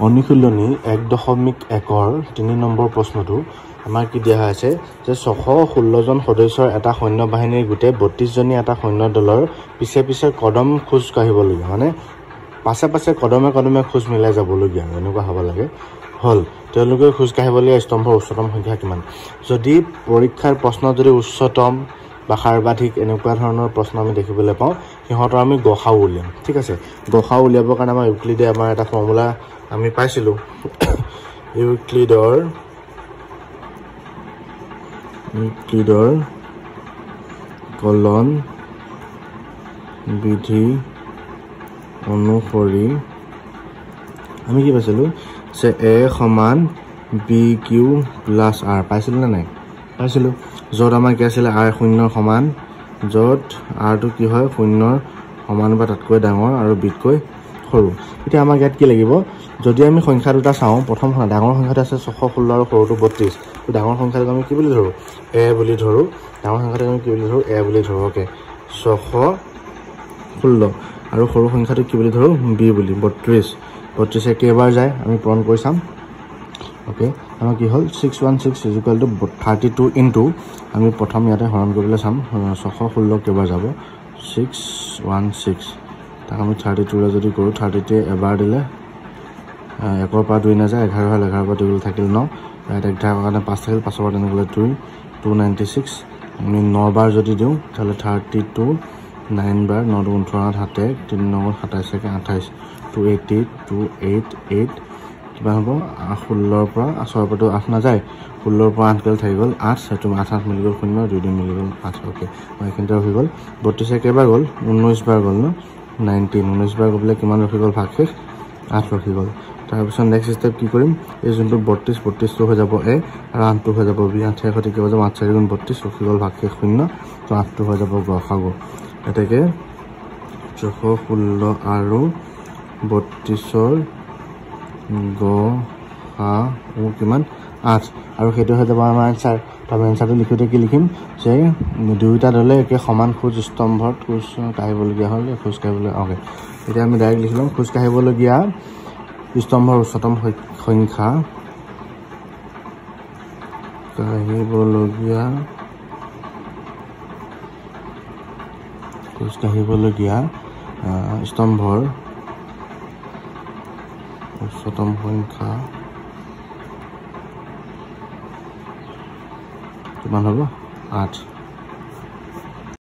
অনুশীলনী 1.1 3 নম্বৰ প্ৰশ্নটো আমাৰ কি দিয়া আছে যে 616 জন সদস্যৰ এটা সৈন্য বাহিনীৰ গুটে 32 জনী এটা সৈন্য দলৰ পিছে পিছে কদম খোজ কাঢ়িবলগীয়া মানে পাছে পাছে কদমে কদমে খোজ মিলাই যাবলগীয়া এনেকুৱা হ'ব লাগে হল তেওঁলোকে খোজ কাঢ়িবলগীয়া স্তম্ভৰ উচ্চতম সংখ্যা কিমান যদি পৰীক্ষাৰ প্ৰশ্ন যদি উচ্চতম বা সৰ্বাধিক এনেকুৱা ধৰণৰ প্ৰশ্ন আমি দেখিবলৈ পাওঁ সিহঁতৰ আমি গসাউ উলিয়াম ঠিক আছে গসাউ উলিয়াবৰ কাৰণে আমাৰ ইউক্লিডে আমাৰ এটা ফৰ্মুলা আমি পাইছিলো ইউক্লিডৰ কলন বিধি অনুসৰি আমি কি পাইছিলো যে a সমান bq প্লাস r পাইছিলো না নাই পাইছিলো যত আমাৰ কি আছিল r শূন্যৰ সমান যত r টো কি হয় শূন্যৰ সমান বা তাতকৈ ডাঙৰ আৰু b তকৈ সৰু এতিয়া আমাক ইয়াত কি লাগিব যদি আমি সংখ্যা দুটা চাও প্ৰথম ডাঙৰ সংখ্যাটো আছে 616 আৰু সৰুটো 32 তো ডাঙৰ সংখ্যাটো আমি কি বুলি ধৰো a বুলি ধৰো ডাঙৰ সংখ্যাটো আমি কি বুলি ধৰো a বুলি ধৰো ওকে 616 আৰু সৰু সংখ্যাটো কি বুলি ধৰো b বুলি 32 এ কেইবাৰ যায় আমি পূৰণ কৰি চাম ওকে আমাৰ কি হল 616 32 ইনটু আমি প্ৰথম ইয়াতে হৰণ কৰিবলৈ চাম 616 কেইবাৰ যাব 616 তাক আমি 32 ৰে যদি কৰো 32 এবাৰ দিলে 1 পৰা 2 না যায় 11 হল 11 পৰা 2 থাকিল 9 ইয়াত 11 কাৰণে 5 থাকিল 5 পৰা 3 গলে 296 আমি 9 বাৰ যদি দিও তাহলে 32 9 বাৰ 9 18 হাতে 3 9 27 কে 28 288 কিমান হ'ব 16 পৰা 6 পৰা 8 না যায় 16 পৰা 8 গল থাকি গল 8 সেটো 8 মিলি গল 0 2 2 মিলি গল 8 ওকে এইখিনতে হৈ গল 32 কেইবাৰ গল 19 বাৰ গল ন 19 বাৰ গলে কিমান ৰখি গল ভাগশেষ 8 ৰখি গল তাৰ পিছত নেক্সট স্টেপ কি কৰিম এই যোনটো 32 টো হৈ যাব a আৰু 8 টো হৈ যাব b 8 এ কি হৈ যাব 8 4 32 ৰখি গল ভাগশেষ 0 তো 8 টো হৈ যাব গসাগু এটাকে 616 আৰু 32 গসাগু কিমান 8 আৰু সেইটো হৈ যাব আমাৰ আনসাৰ তবে আনসাৰটো লিখোতে কি লিখিম যে দুইটা দলে একে সমান খোজ স্তম্ভত খোজ কাঢ়িবলগীয়া হল খোজ কাঢ়িবলৈ ওকে এতিয়া আমি ডাইৰেক্ট লিখিলাম খোজ কাঢ়িবলগীয়া স্তম্ভৰ উচ্চতম সংখ্যা কাঢ়িবলগীয়া স্তম্ভৰ উচ্চতম সংখ্যা কিমান হ'ব 8